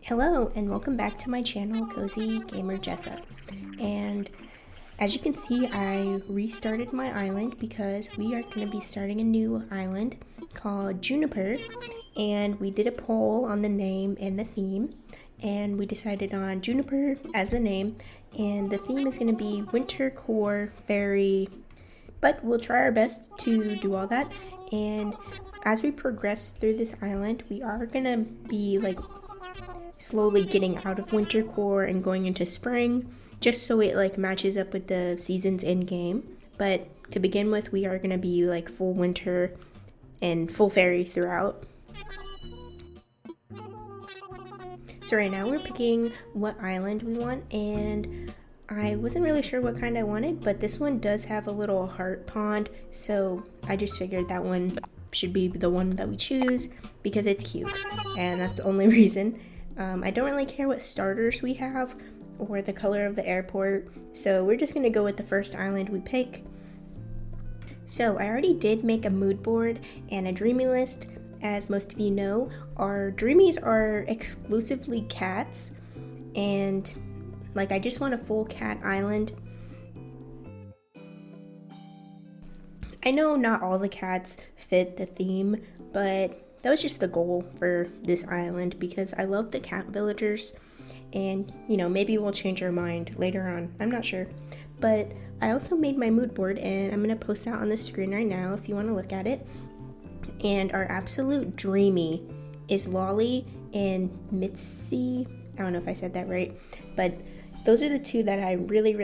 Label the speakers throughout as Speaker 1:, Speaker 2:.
Speaker 1: Hello and welcome back to my channel, Cozy Gamer Jessup. And as you can see, I restarted my island because we are going to be starting a new island called Juniper. And we did a poll on the name and the theme, and we decided on Juniper as the name, and the theme is going to be Winter Core Fairy. But we'll try our best to do all that. And as we progress through this island, we are going to be slowly getting out of winter core and going into spring, just so it matches up with the seasons in game. But to begin with, we are going to be full winter and full fairy throughout. So right now we're picking what island we want, and I wasn't really sure what kind I wanted, but this one does have a little heart pond, so I just figured that one should be the one that we choose because it's cute, and that's the only reason. I don't really care what starters we have or the color of the airport, so we're just gonna go with the first island we pick. So I already did make a mood board and a dreamy list. As most of you know, our dreamies are exclusively cats, and I just want a full cat island. I know not all the cats fit the theme, but that was just the goal for this island because I love the cat villagers, and maybe we'll change our mind later on, I'm not sure. But I also made my mood board, and I'm going to post that on the screen right now if you want to look at it. And our absolute dreamy is Lolly and Mitzi. I don't know if I said that right, but those are the two that I really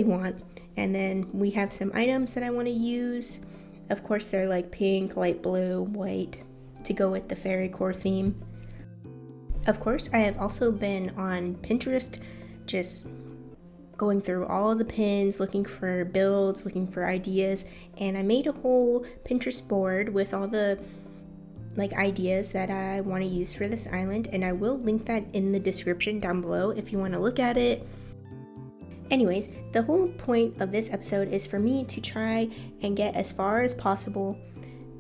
Speaker 1: want. And then we have some items that I want to use. Of course, they're pink, light blue, white to go with the fairy core theme. Of course, I have also been on Pinterest, just going through all of the pins, looking for builds, looking for ideas, and I made a whole Pinterest board with all the ideas that I want to use for this island, and I will link that in the description down below if you want to look at it. Anyways, the whole point of this episode is for me to try and get as far as possible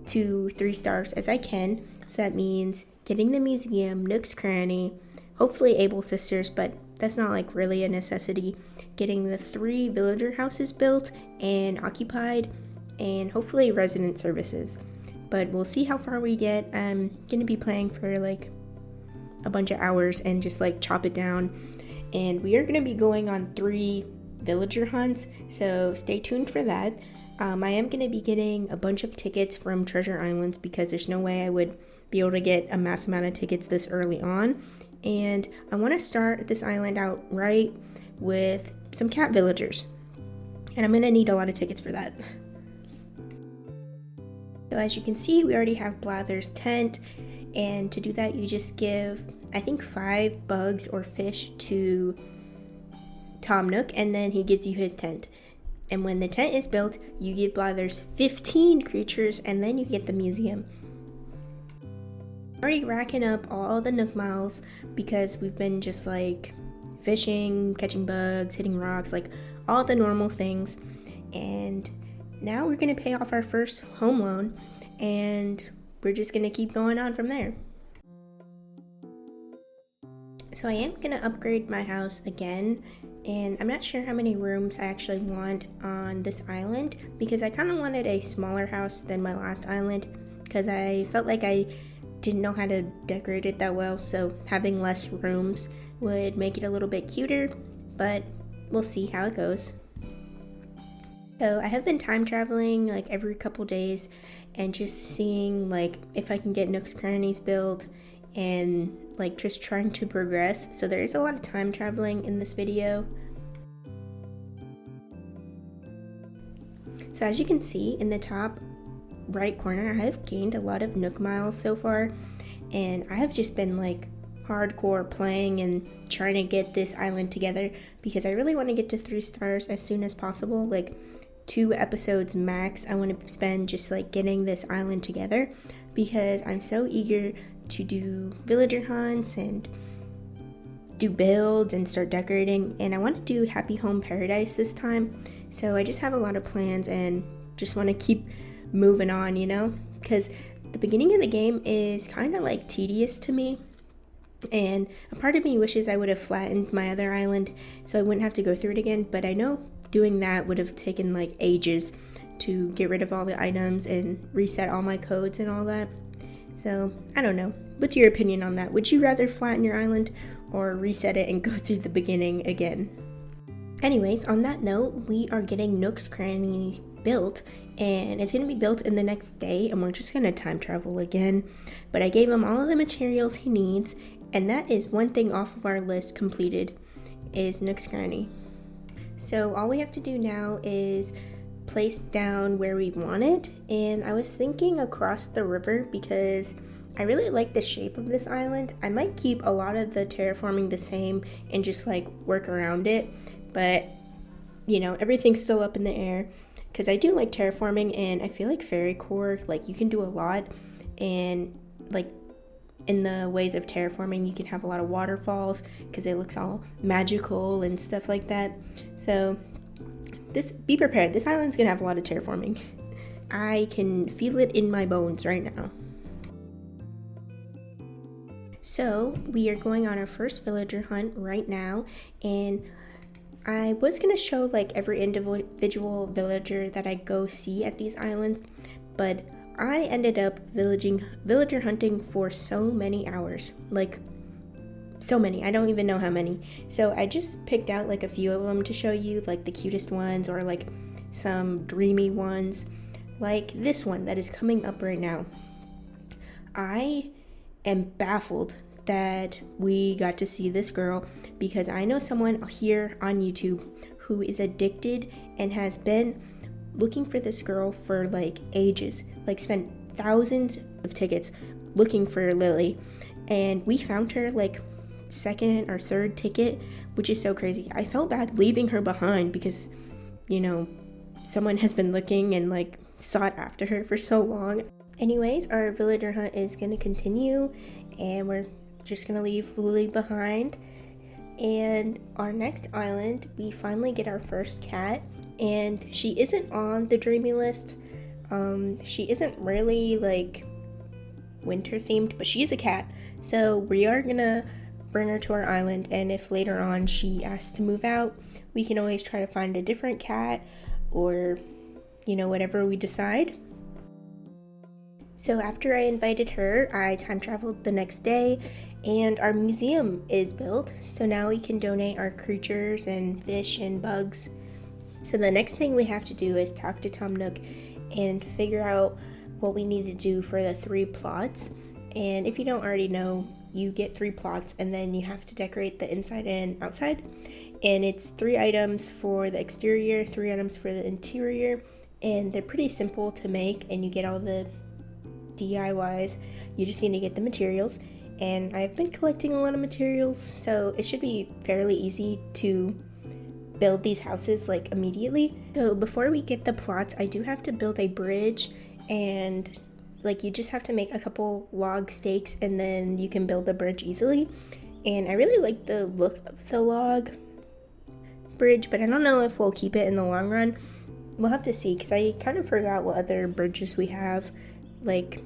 Speaker 1: to 3 stars as I can. So that means getting the museum, Nook's Cranny, hopefully Able Sisters, but that's not really a necessity. Getting the 3 villager houses built and occupied, and hopefully resident services. But we'll see how far we get. I'm gonna be playing for a bunch of hours and just chop it down. And we are going to be going on 3 villager hunts, so stay tuned for that. I am going to be getting a bunch of tickets from Treasure Islands because there's no way I would be able to get a mass amount of tickets this early on. And I want to start this island out right with some cat villagers. And I'm going to need a lot of tickets for that. So as you can see, we already have Blather's tent. And to do that, you just give, I think, 5 bugs or fish to Tom Nook, and then he gives you his tent. And when the tent is built, you give Blathers 15 creatures, and then you get the museum. Already racking up all the Nook miles because we've been just fishing, catching bugs, hitting rocks, all the normal things. And now we're gonna pay off our first home loan, and we're just gonna keep going on from there. So I am gonna upgrade my house again, and I'm not sure how many rooms I actually want on this island because I kind of wanted a smaller house than my last island because I felt like I didn't know how to decorate it that well, so having less rooms would make it a little bit cuter, but we'll see how it goes. So I have been time traveling every couple days and just seeing if I can get Nook's Crannies built and just trying to progress. So there is a lot of time traveling in this video. So as you can see in the top right corner, I have gained a lot of Nook miles so far, and I have just been hardcore playing and trying to get this island together because I really want to get to 3 stars as soon as possible. 2 episodes max I want to spend just getting this island together because I'm so eager to do villager hunts and do builds and start decorating, and I want to do Happy Home Paradise this time. So I just have a lot of plans and just want to keep moving on, because the beginning of the game is kind of tedious to me And a part of me wishes I would have flattened my other island so I wouldn't have to go through it again, but I know doing that would have taken like ages to get rid of all the items and reset all my codes and all that. So, I don't know. What's your opinion on that? Would you rather flatten your island or reset it and go through the beginning again? Anyways, on that note, we are getting Nook's Cranny built, and it's going to be built in the next day, and we're just going to time travel again. But I gave him all of the materials he needs, and that is one thing off of our list completed, is Nook's Cranny. So all we have to do now is place down where we want it, and I was thinking across the river because I really like the shape of this island. I might keep a lot of the terraforming the same and just like work around it, but you know, everything's still up in the air because I do like terraforming, and I feel like Fairy Core, like you can do a lot, and like in the ways of terraforming you can have a lot of waterfalls because it looks all magical and stuff like that. So be prepared, this island's gonna have a lot of terraforming. I can feel it in my bones right now. So we are going on our first villager hunt right now, and I was going to show like every individual villager that I go see at these islands, but I ended up villager hunting for so many hours, like so many, I don't even know how many. So I just picked out like a few of them to show you, like the cutest ones or like some dreamy ones, like this one that is coming up right now. I am baffled that we got to see this girl because I know someone here on YouTube who is addicted and has been looking for this girl for like ages, like spent thousands of tickets looking for Lily, and we found her like second or third ticket, which is so crazy. I felt bad leaving her behind because, you know, someone has been looking and like sought after her for so long. Anyways, our villager hunt is going to continue, and we're just going to leave Lily behind. And our next island, we finally get our first cat, and she isn't on the dreamy list. She isn't really like winter themed, but she is a cat. So we are going to bring her to our island, and if later on she asks to move out, we can always try to find a different cat or, you know, whatever we decide. So after I invited her, I time traveled the next day, and our museum is built, so now we can donate our creatures and fish and bugs. So the next thing we have to do is talk to Tom Nook and figure out what we need to do for the 3 plots. And if you don't already know, you get 3 plots, and then you have to decorate the inside and outside. And it's 3 items for the exterior, 3 items for the interior, and they're pretty simple to make, and you get all the DIYs. You just need to get the materials, and I've been collecting a lot of materials, so it should be fairly easy to build these houses like immediately. So before we get the plots, I do have to build a bridge, and like you just have to make a couple log stakes and then you can build the bridge easily. And I really like the look of the log bridge, but I don't know if we'll keep it in the long run. We'll have to see, because I kind of forgot what other bridges we have like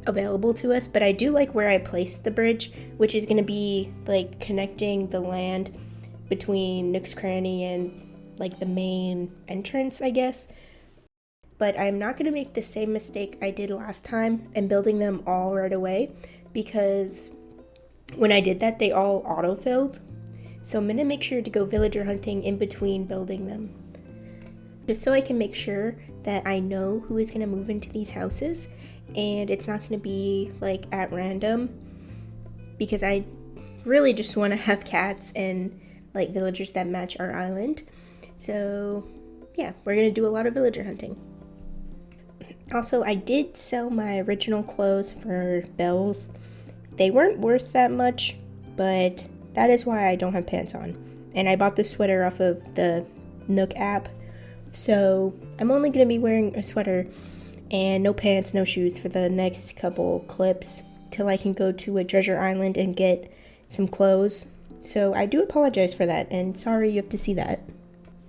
Speaker 1: available to us, but I do like where I placed the bridge, which is going to be like connecting the land between Nook's Cranny and like the main entrance, I guess. But I'm not going to make the same mistake I did last time and building them all right away, because when I did that they all auto-filled. So I'm going to make sure to go villager hunting in between building them, just so I can make sure that I know who is going to move into these houses, and it's not going to be like at random, because I really just want to have cats and like villagers that match our island. So yeah, we're going to do a lot of villager hunting. Also, I did sell my original clothes for bells. They weren't worth that much, but that is why I don't have pants on. And I bought the sweater off of the Nook app, so I'm only going to be wearing a sweater and no pants, no shoes for the next couple clips till I can go to a treasure island and get some clothes. So I do apologize for that, and sorry you have to see that.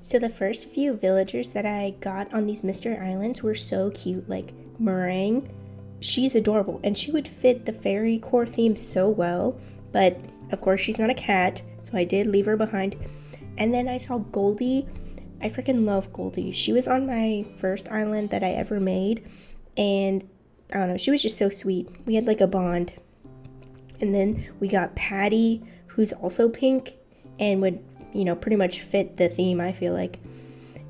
Speaker 1: So the first few villagers that I got on these mystery islands were so cute. Like Meringue, she's adorable, and she would fit the fairy core theme so well. But of course she's not a cat, so I did leave her behind. And then I saw Goldie. I freaking love Goldie. She was on my first island that I ever made, and I don't know, she was just so sweet. We had like a bond. And then we got Patty, who's also pink and would, pretty much fit the theme, I feel like.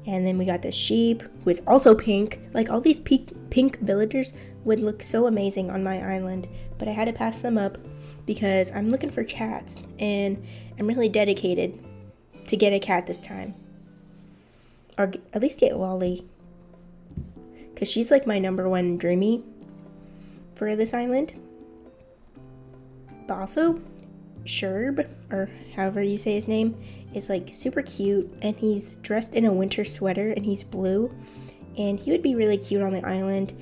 Speaker 1: And then we got the sheep, who is also pink. Like, all these pink villagers would look so amazing on my island, but I had to pass them up because I'm looking for cats, and I'm really dedicated to get a cat this time. Or at least get Lolly, because she's like my number one dreamy for this island. But also, Sherb, or however you say his name, is like super cute, and he's dressed in a winter sweater, and he's blue, and he would be really cute on the island.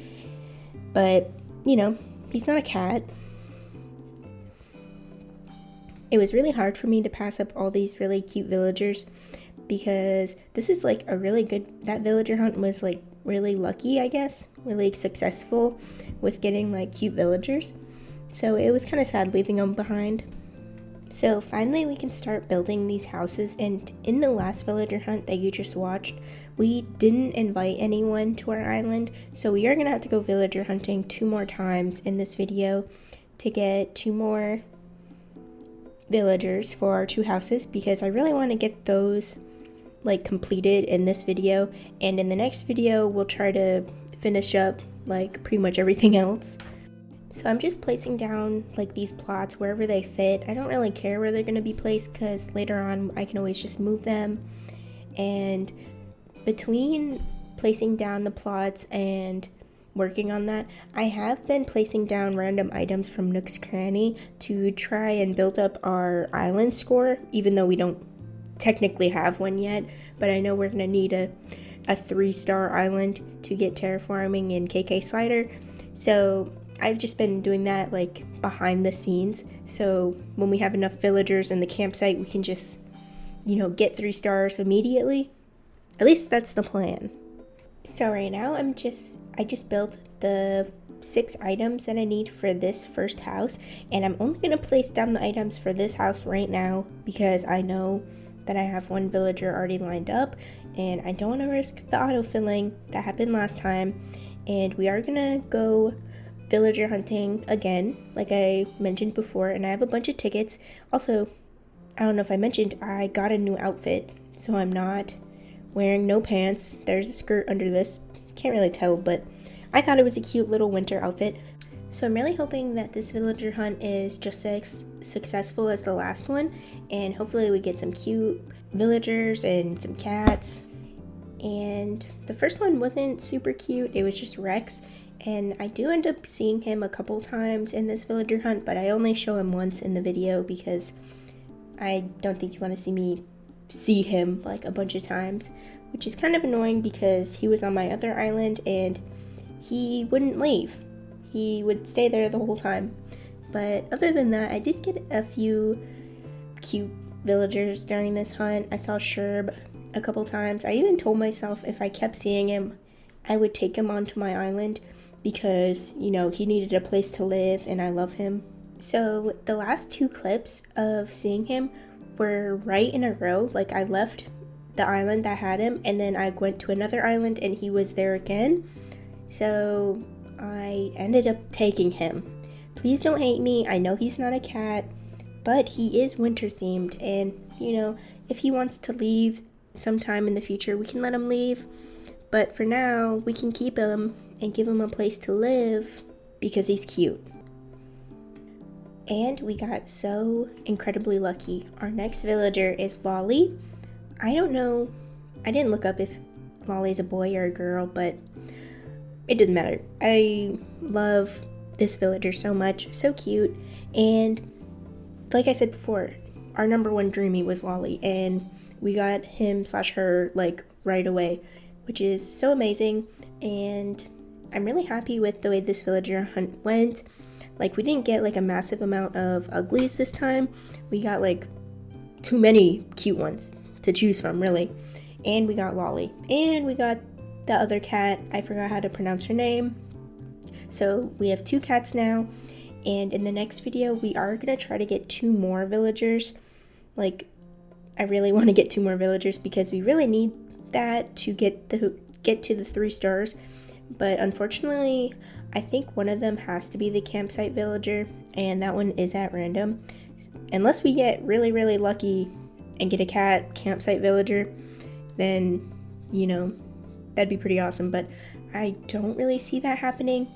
Speaker 1: But, he's not a cat. It was really hard for me to pass up all these really cute villagers, because this is like a really good, that villager hunt was like really lucky, I guess, really successful with getting like cute villagers. So it was kind of sad leaving them behind. So finally we can start building these houses, and in the last villager hunt that you just watched, we didn't invite anyone to our island, so we are going to have to go villager hunting 2 more times in this video to get 2 more villagers for our 2 houses, because I really want to get those like completed in this video, and in the next video we'll try to finish up like pretty much everything else. So I'm just placing down like these plots wherever they fit. I don't really care where they're going to be placed, because later on I can always just move them. And between placing down the plots and working on that, I have been placing down random items from Nook's Cranny to try and build up our island score, even though we don't technically have one yet. But I know we're going to need a 3-star island to get terraforming in KK Slider. So I've just been doing that like behind the scenes, so when we have enough villagers in the campsite, we can just, get 3 stars immediately. At least that's the plan. So right now I just built the 6 items that I need for this first house, and I'm only going to place down the items for this house right now because I know that I have 1 villager already lined up, and I don't want to risk the autofilling that happened last time. And we are going to go villager hunting again, like I mentioned before, and I have a bunch of tickets. Also, I don't know if I mentioned, I got a new outfit, so I'm not wearing no pants. There's a skirt under this, can't really tell, but I thought it was a cute little winter outfit. So I'm really hoping that this villager hunt is just as successful as the last one, and hopefully we get some cute villagers and some cats. And the first one wasn't super cute, it was just Rex. And I do end up seeing him a couple times in this villager hunt, but I only show him once in the video because I don't think you want to see me see him like a bunch of times, which is kind of annoying because he was on my other island and he wouldn't leave. He would stay there the whole time. But other than that, I did get a few cute villagers during this hunt. I saw Sherb a couple times. I even told myself if I kept seeing him, I would take him onto my island, because, he needed a place to live and I love him. So the last 2 clips of seeing him were right in a row. Like, I left the island that had him, and then I went to another island and he was there again. So I ended up taking him. Please don't hate me. I know he's not a cat, but he is winter themed, and, if he wants to leave sometime in the future, we can let him leave. But for now, we can keep him and give him a place to live because he's cute. And we got so incredibly lucky. Our next villager is Lolly. I don't know, I didn't look up if Lolly's a boy or a girl, but it doesn't matter. I love this villager so much, so cute. And like I said before, our number 1 dreamy was Lolly, and we got him/her like right away, which is so amazing. And I'm really happy with the way this villager hunt went. Like, we didn't get like a massive amount of uglies this time. We got like too many cute ones to choose from, really. And we got Lolly, and we got the other cat. I forgot how to pronounce her name. So we have 2 cats now, And in the next video, we are going to try to get 2 more villagers. Like, I really want to get 2 more villagers because we really need that to get to the 3 stars. But unfortunately, I think one of them has to be the campsite villager, and that one is at random. Unless we get really, really lucky and get a cat campsite villager, then, you know, that'd be pretty awesome. But I don't really see that happening.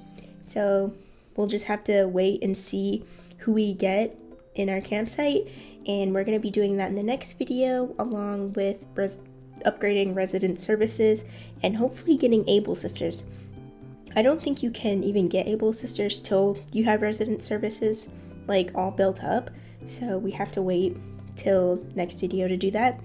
Speaker 1: So we'll just have to wait and see who we get in our campsite. And we're going to be doing that in the next video, along with upgrading resident services and hopefully getting Able Sisters. I don't think you can even get Able Sisters till you have resident services like all built up. So we have to wait till next video to do that.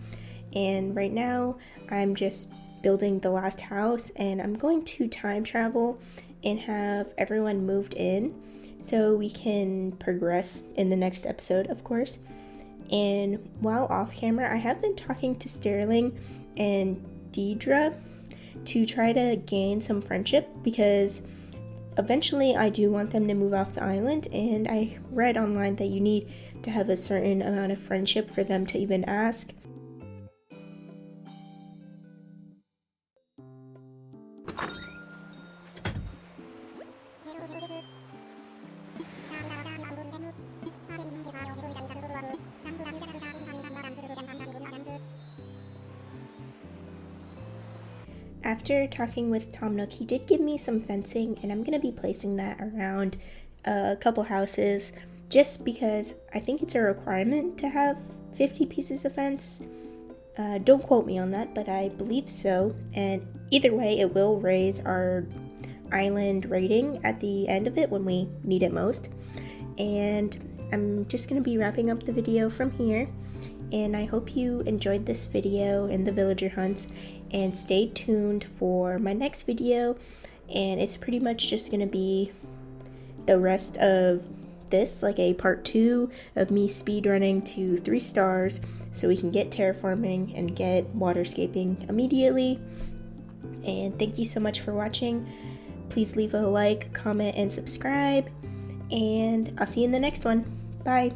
Speaker 1: And right now I'm just building the last house, and I'm going to time travel and have everyone moved in so we can progress in the next episode, of course. And while off camera, I have been talking to Sterling and Deidre to try to gain some friendship, because eventually I do want them to move off the island, and I read online that you need to have a certain amount of friendship for them to even ask. After talking with Tom Nook, he did give me some fencing, and I'm going to be placing that around a couple houses just because I think it's a requirement to have 50 pieces of fence. Don't quote me on that, but I believe so. And either way, it will raise our island rating at the end of it when we need it most. And I'm just going to be wrapping up the video from here. And I hope you enjoyed this video and the villager hunts, and stay tuned for my next video. And it's pretty much just going to be the rest of this, like a part 2 of me speedrunning to 3 stars so we can get terraforming and get waterscaping immediately. And thank you so much for watching. Please leave a like, comment, and subscribe, and I'll see you in the next one. Bye.